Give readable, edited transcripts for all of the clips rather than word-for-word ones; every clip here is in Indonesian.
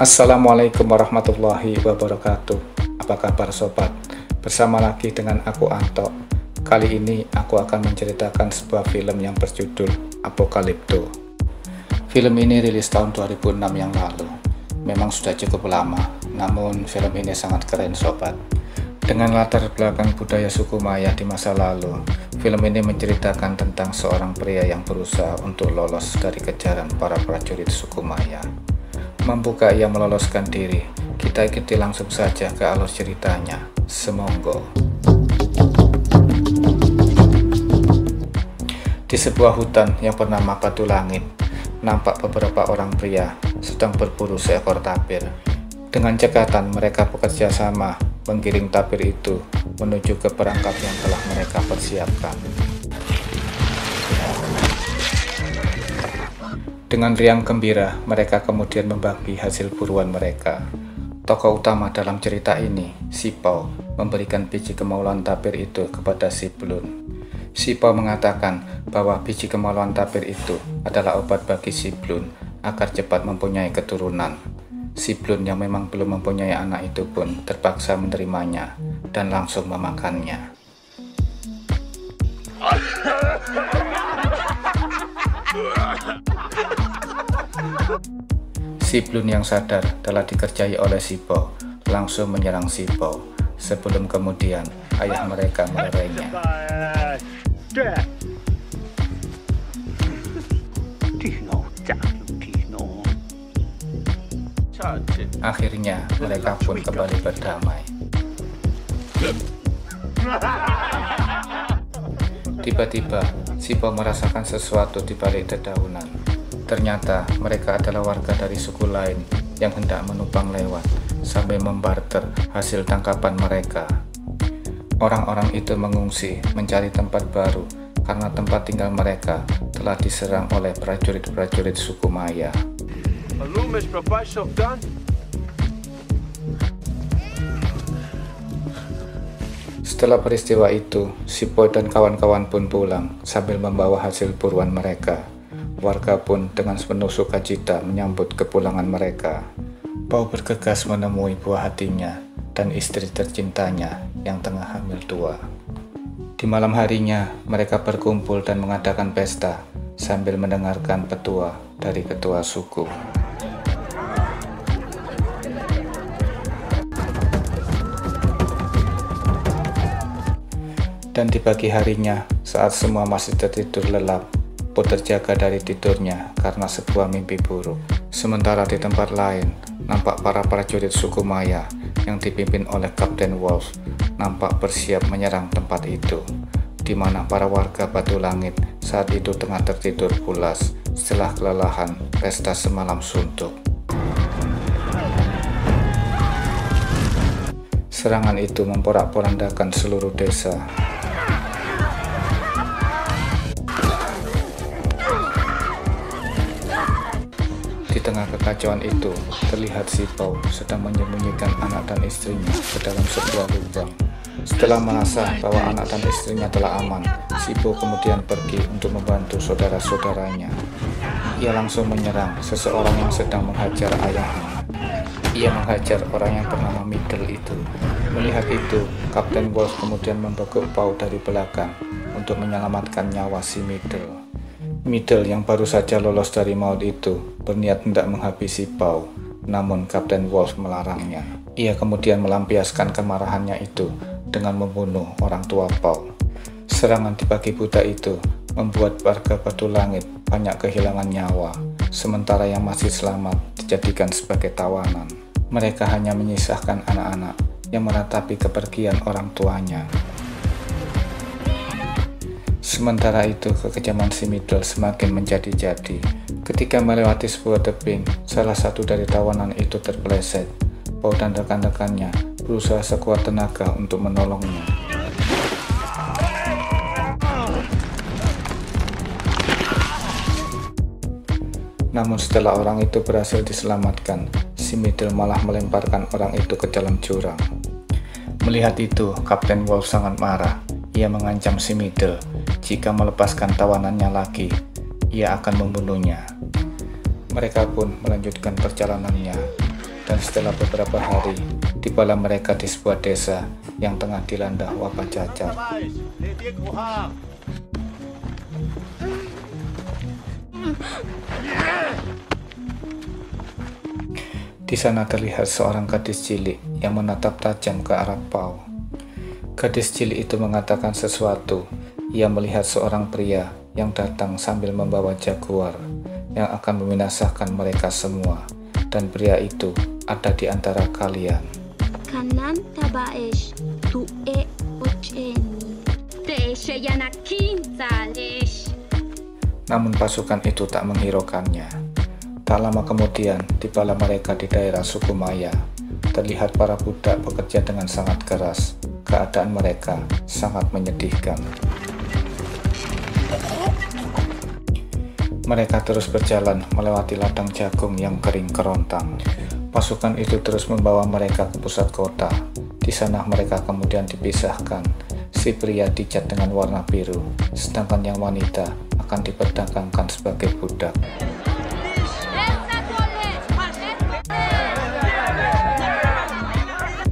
Assalamualaikum warahmatullahi wabarakatuh. Apa kabar sobat? Bersama lagi dengan aku Anto. Kali ini aku akan menceritakan sebuah film yang berjudul Apocalypto. Film ini rilis tahun 2006 yang lalu. Memang sudah cukup lama, namun film ini sangat keren sobat. Dengan latar belakang budaya suku Maya di masa lalu, film ini menceritakan tentang seorang pria yang berusaha untuk lolos dari kejaran para prajurit suku Maya. Mampukah ia meloloskan diri? Kita ikuti langsung saja ke alur ceritanya. Semonggo. Di sebuah hutan yang bernama Batu Langit, nampak beberapa orang pria sedang berburu seekor tapir. Dengan cekatan mereka bekerja sama menggiring tapir itu menuju ke perangkap yang telah mereka persiapkan. Dengan riang gembira, mereka kemudian membagi hasil buruan mereka. Tokoh utama dalam cerita ini, Si Pao, memberikan biji kemaluan tapir itu kepada Si Blun. Si Pao mengatakan bahwa biji kemaluan tapir itu adalah obat bagi Si Blun agar cepat mempunyai keturunan. Si Blun yang memang belum mempunyai anak itu pun terpaksa menerimanya dan langsung memakannya. Si Blun yang sadar telah dikerjai oleh Si Pao langsung menyerang Si Pao sebelum kemudian ayah mereka melerainya. Akhirnya mereka pun kembali berdamai. Tiba-tiba Si Pao merasakan sesuatu di balik dedaunan. Ternyata mereka adalah warga dari suku lain yang hendak menumpang lewat sampai membarter hasil tangkapan mereka. Orang-orang itu mengungsi mencari tempat baru karena tempat tinggal mereka telah diserang oleh prajurit-prajurit suku Maya. Setelah peristiwa itu, Si Pao dan kawan-kawan pun pulang sambil membawa hasil buruan mereka. Warga pun dengan penuh sukacita menyambut kepulangan mereka. Pao bergegas menemui buah hatinya dan istri tercintanya yang tengah hamil tua. Di malam harinya, mereka berkumpul dan mengadakan pesta sambil mendengarkan petua dari ketua suku. Dan di pagi harinya, saat semua masih tertidur lelap, Pao terjaga dari tidurnya karena sebuah mimpi buruk. Sementara di tempat lain, nampak para prajurit suku Maya yang dipimpin oleh Kapten Wolf nampak bersiap menyerang tempat itu, di mana para warga Batu Langit saat itu tengah tertidur pulas setelah kelelahan pesta semalam suntuk. Serangan itu memporak-porandakan seluruh desa. Di tengah kekacauan itu, terlihat Si Pao sedang menyembunyikan anak dan istrinya ke dalam sebuah lubang. Setelah merasa bahwa anak dan istrinya telah aman, Si Pao kemudian pergi untuk membantu saudara-saudaranya. Ia langsung menyerang seseorang yang sedang menghajar ayahnya. Ia menghajar orang yang bernama Middle itu. Melihat itu, Kapten Wolf kemudian membekuk Pao dari belakang untuk menyelamatkan nyawa si Middle. Middle yang baru saja lolos dari maut itu berniat hendak menghabisi Pao, namun Kapten Wolf melarangnya. Ia kemudian melampiaskan kemarahannya itu dengan membunuh orang tua Pao. Serangan di pagi buta itu membuat warga Batu Langit banyak kehilangan nyawa, sementara yang masih selamat dijadikan sebagai tawanan. Mereka hanya menyisahkan anak-anak yang meratapi kepergian orang tuanya. Sementara itu, kekejaman si Middle semakin menjadi-jadi. Ketika melewati sebuah tebing, salah satu dari tawanan itu terpeleset. Pao dan rekan-rekannya berusaha sekuat tenaga untuk menolongnya. Namun setelah orang itu berhasil diselamatkan, si Middle malah melemparkan orang itu ke dalam jurang. Melihat itu, Kapten Wolf sangat marah. Ia mengancam si Middle, jika melepaskan tawanannya lagi, ia akan membunuhnya. Mereka pun melanjutkan perjalanannya. Dan setelah beberapa hari, tibalah mereka di sebuah desa yang tengah dilanda wabah cacar. Di sana terlihat seorang gadis cilik yang menatap tajam ke arah Pau. Gadis cilik itu mengatakan sesuatu. Ia melihat seorang pria yang datang sambil membawa jaguar yang akan membinasakan mereka semua. Dan pria itu ada di antara kalian. Kanan tabaesh tu ocheni Namun pasukan itu tak menghiraukannya. Tak lama kemudian tibalah mereka di daerah suku Maya. Terlihat para budak bekerja dengan sangat keras. Keadaan mereka sangat menyedihkan. Mereka terus berjalan melewati ladang jagung yang kering kerontang. Pasukan itu terus membawa mereka ke pusat kota. Di sana mereka kemudian dipisahkan. Si pria dicat dengan warna biru, sedangkan yang wanita akan diperdagangkan sebagai budak.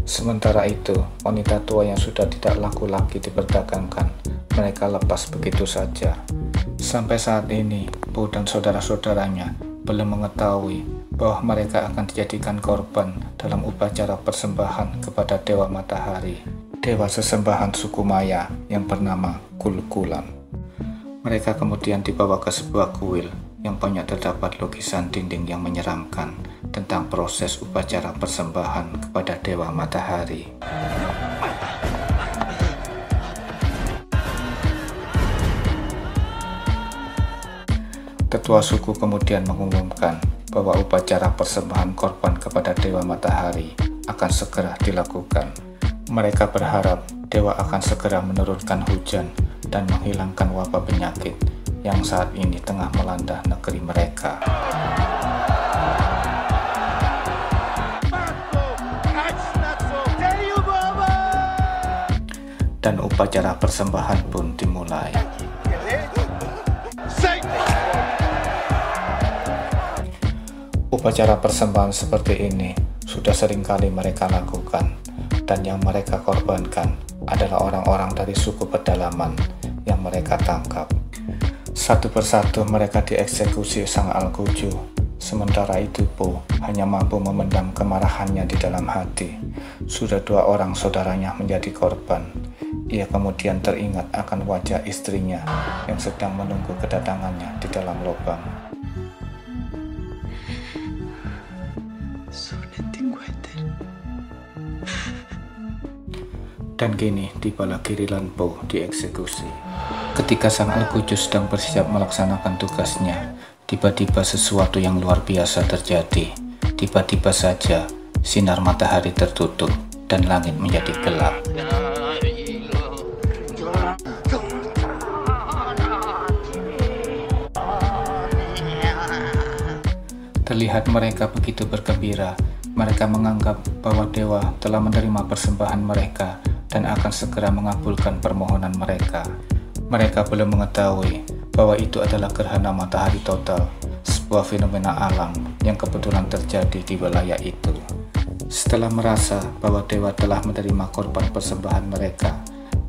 Sementara itu, wanita tua yang sudah tidak laku lagi diperdagangkan. Mereka lepas begitu saja. Sampai saat ini, Bu dan saudara-saudaranya belum mengetahui bahwa mereka akan dijadikan korban dalam upacara persembahan kepada Dewa Matahari, dewa sesembahan suku Maya yang bernama Kulkulan. Mereka kemudian dibawa ke sebuah kuil yang banyak terdapat lukisan dinding yang menyeramkan tentang proses upacara persembahan kepada Dewa Matahari. Tetua suku kemudian mengumumkan bahwa upacara persembahan korban kepada Dewa Matahari akan segera dilakukan. Mereka berharap Dewa akan segera menurunkan hujan dan menghilangkan wabah penyakit yang saat ini tengah melanda negeri mereka. Dan upacara persembahan pun dimulai. Upacara persembahan seperti ini sudah sering kali mereka lakukan, dan yang mereka korbankan adalah orang-orang dari suku pedalaman yang mereka tangkap. Satu persatu mereka dieksekusi Sang Algojo. Sementara itu Po hanya mampu memendam kemarahannya di dalam hati. Sudah 2 orang saudaranya menjadi korban. Ia kemudian teringat akan wajah istrinya yang sedang menunggu kedatangannya di dalam lubang. Dan kini tibalah Kirilan Po dieksekusi. Ketika Sang Algojo sedang bersiap melaksanakan tugasnya, tiba-tiba sesuatu yang luar biasa terjadi. Tiba-tiba saja sinar matahari tertutup dan langit menjadi gelap. Terlihat mereka begitu bergembira. Mereka menganggap bahwa dewa telah menerima persembahan mereka dan akan segera mengabulkan permohonan mereka. Mereka belum mengetahui bahwa itu adalah gerhana matahari total, sebuah fenomena alam yang kebetulan terjadi di wilayah itu. Setelah merasa bahwa dewa telah menerima korban persembahan mereka,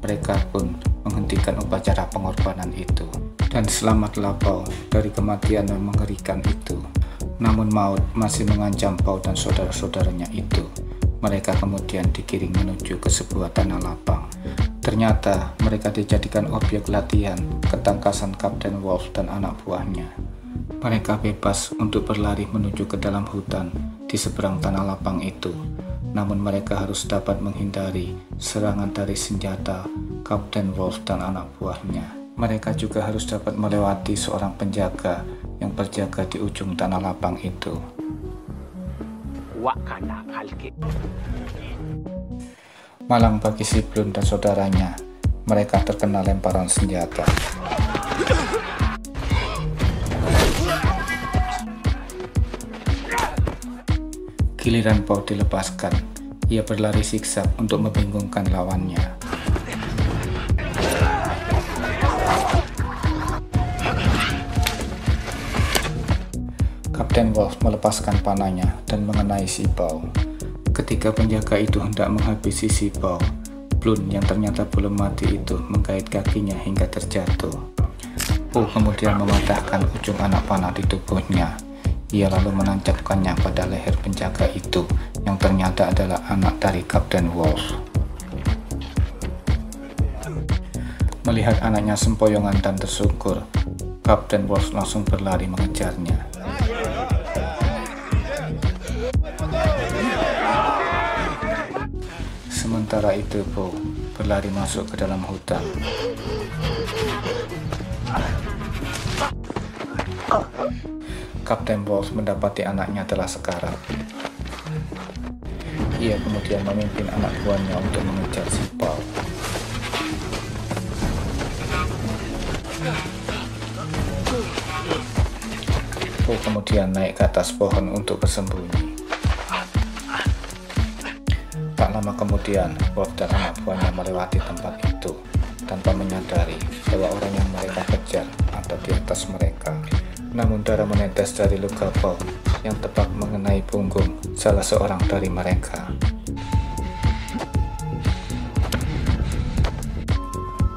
mereka pun menghentikan upacara pengorbanan itu. Dan selamatlah Pau dari kematian yang mengerikan itu. Namun maut masih mengancam Pau dan saudara-saudaranya itu. Mereka kemudian digiring menuju ke sebuah tanah lapang. Ternyata mereka dijadikan objek latihan ketangkasan Kapten Wolf dan anak buahnya. Mereka bebas untuk berlari menuju ke dalam hutan di seberang tanah lapang itu. Namun mereka harus dapat menghindari serangan dari senjata Kapten Wolf dan anak buahnya. Mereka juga harus dapat melewati seorang penjaga yang berjaga di ujung tanah lapang itu. Malang bagi si Blun dan saudaranya, mereka terkena lemparan senjata. Giliran Pau dilepaskan, ia berlari siksak untuk membingungkan lawannya. Kapten Wolf melepaskan panahnya dan mengenai si Bao. Ketika penjaga itu hendak menghabisi si Bao, Blun yang ternyata belum mati itu menggait kakinya hingga terjatuh. Po kemudian mematahkan ujung anak panah di tubuhnya. Ia lalu menancapkannya pada leher penjaga itu yang ternyata adalah anak dari Kapten Wolf. Melihat anaknya sempoyongan dan tersungkur, Kapten Wolf langsung berlari mengejarnya. Sementara itu Po berlari masuk ke dalam hutan. Kapten Wolf mendapati anaknya telah sekarat. Ia kemudian memimpin anak buahnya untuk mengejar si Bao. Po kemudian naik ke atas pohon untuk bersembunyi. Tak lama kemudian, Wolf dan anak buahnya melewati tempat itu tanpa menyadari bahwa orang yang mereka kejar ada di atas mereka. Namun darah menetes dari luka Bao yang tepat mengenai punggung salah seorang dari mereka.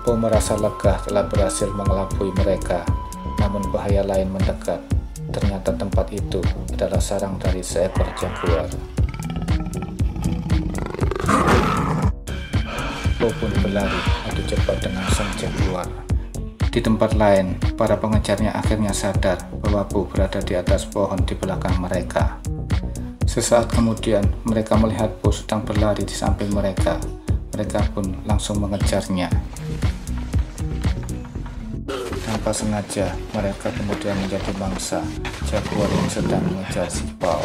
Po merasa lega telah berhasil mengelabui mereka, namun bahaya lain mendekat. Ternyata tempat itu adalah sarang dari seekor jaguar. Po pun berlari adu cepat dengan sang jaguar. Di tempat lain, para pengejarnya akhirnya sadar bahwa Po berada di atas pohon di belakang mereka. Sesaat kemudian, mereka melihat Po sedang berlari di samping mereka. Mereka pun langsung mengejarnya. Tanpa sengaja, mereka kemudian menjadi mangsa jaguar yang sedang mengejar si Bao.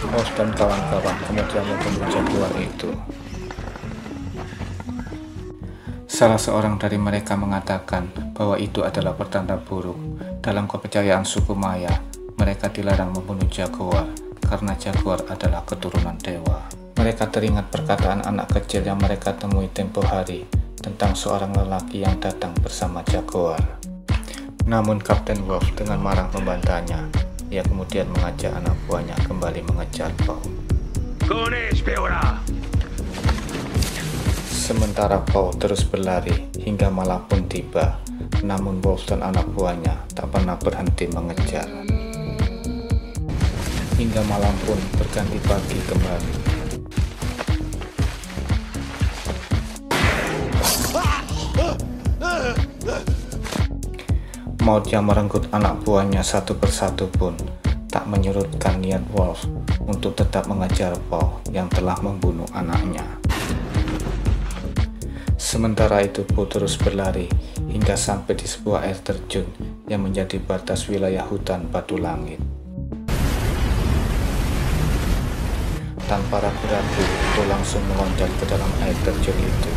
Wolf dan kawan-kawan kemudian membunuh jaguar itu. Salah seorang dari mereka mengatakan bahwa itu adalah pertanda buruk. Dalam kepercayaan suku Maya, mereka dilarang membunuh jaguar karena jaguar adalah keturunan dewa. Mereka teringat perkataan anak kecil yang mereka temui tempo hari tentang seorang lelaki yang datang bersama jaguar. Namun Kapten Wolf dengan marah membantahnya. Ia kemudian mengajak anak buahnya kembali mengejar Bao. Sementara Bao terus berlari hingga malam pun tiba, namun Wolf dan anak buahnya tak pernah berhenti mengejar. Hingga malam pun berganti pagi kembali. Maut yang merenggut anak buahnya satu persatu pun tak menyurutkan niat Wolf untuk tetap mengejar Bao yang telah membunuh anaknya. Sementara itu Po terus berlari hingga sampai di sebuah air terjun yang menjadi batas wilayah hutan Batu Langit. Tanpa ragu-ragu, Po langsung meloncat ke dalam air terjun itu.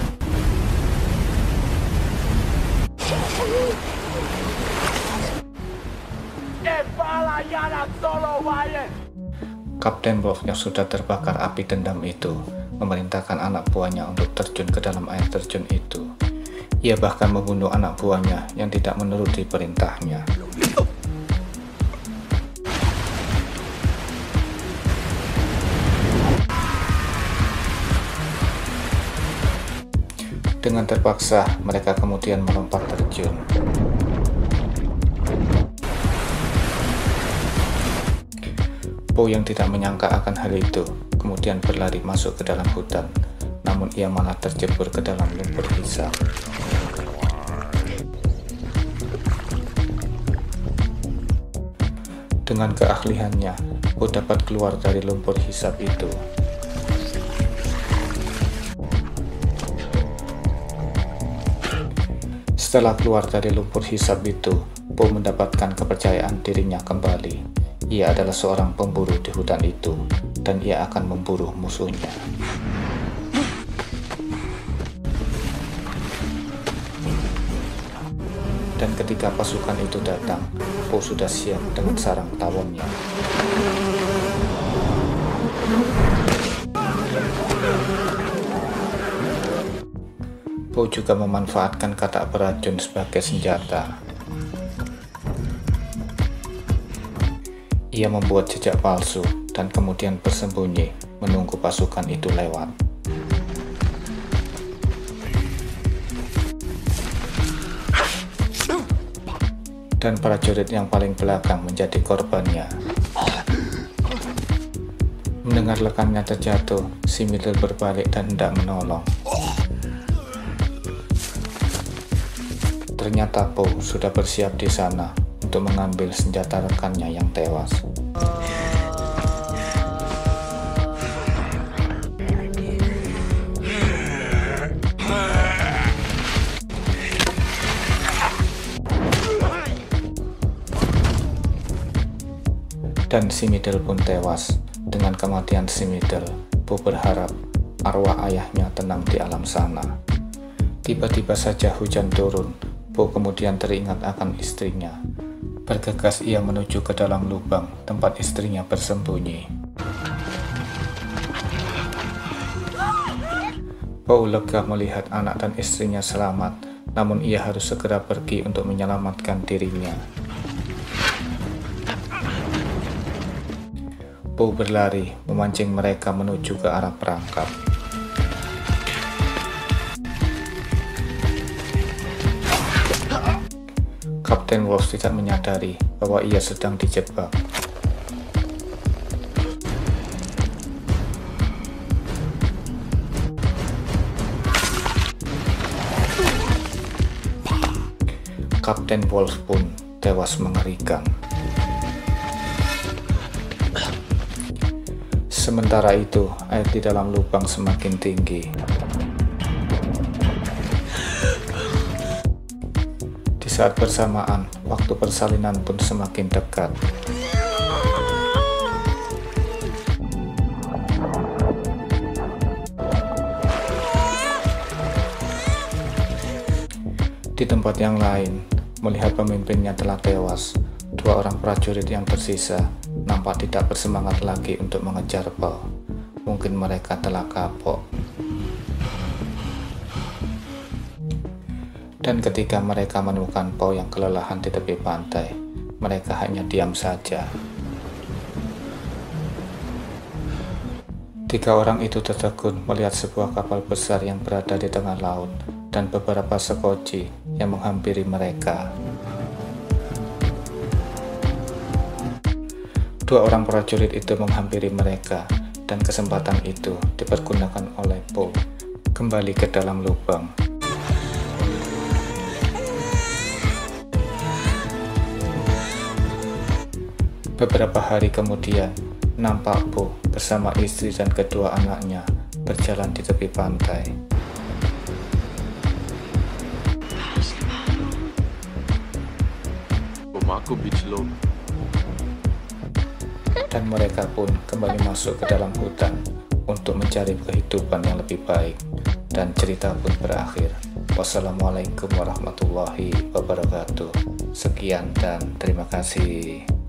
Kapten Wolf yang sudah terbakar api dendam itu memerintahkan anak buahnya untuk terjun ke dalam air terjun itu. Ia bahkan membunuh anak buahnya yang tidak menuruti perintahnya. Dengan terpaksa, mereka kemudian melompat terjun. Po yang tidak menyangka akan hal itu kemudian berlari masuk ke dalam hutan, namun ia malah terjebur ke dalam lumpur hisap. Dengan keahliannya, Po dapat keluar dari lumpur hisap itu. Setelah keluar dari lumpur hisap itu, Po mendapatkan kepercayaan dirinya kembali. Ia adalah seorang pemburu di hutan itu, dan ia akan memburu musuhnya. Dan ketika pasukan itu datang, Po sudah siap dengan sarang tawonnya. Po juga memanfaatkan katak beracun sebagai senjata. Ia membuat jejak palsu dan kemudian bersembunyi menunggu pasukan itu lewat. Dan prajurit yang paling belakang menjadi korbannya. Mendengar rekannya terjatuh, si Middle berbalik dan hendak menolong. Ternyata Po sudah bersiap di sana untuk mengambil senjata rekannya yang tewas. Dan si Middle pun tewas. Dengan kematian si Middle, Po berharap arwah ayahnya tenang di alam sana. Tiba-tiba saja hujan turun. Po kemudian teringat akan istrinya. Bergegas ia menuju ke dalam lubang tempat istrinya bersembunyi. Po lega melihat anak dan istrinya selamat, namun ia harus segera pergi untuk menyelamatkan dirinya. Po berlari memancing mereka menuju ke arah perangkap. Kapten Wolf tidak menyadari bahwa ia sedang dijebak. Kapten Wolf pun tewas mengerikan. Sementara itu, air di dalam lubang semakin tinggi. Di saat bersamaan, waktu persalinan pun semakin dekat. Di tempat yang lain, melihat pemimpinnya telah tewas, dua orang prajurit yang tersisa nampak tidak bersemangat lagi untuk mengejar Po. Mungkin mereka telah kapok. Dan ketika mereka menemukan Po yang kelelahan di tepi pantai, mereka hanya diam saja. Tiga orang itu tertegun melihat sebuah kapal besar yang berada di tengah laut dan beberapa sekoci yang menghampiri mereka. Dua orang prajurit itu menghampiri mereka, dan kesempatan itu dipergunakan oleh Po kembali ke dalam lubang. Beberapa hari kemudian, nampak Po bersama istri dan kedua anaknya berjalan di tepi pantai. Dan mereka pun kembali masuk ke dalam hutan untuk mencari kehidupan yang lebih baik, dan cerita pun berakhir. Wassalamualaikum warahmatullahi wabarakatuh. Sekian dan terima kasih.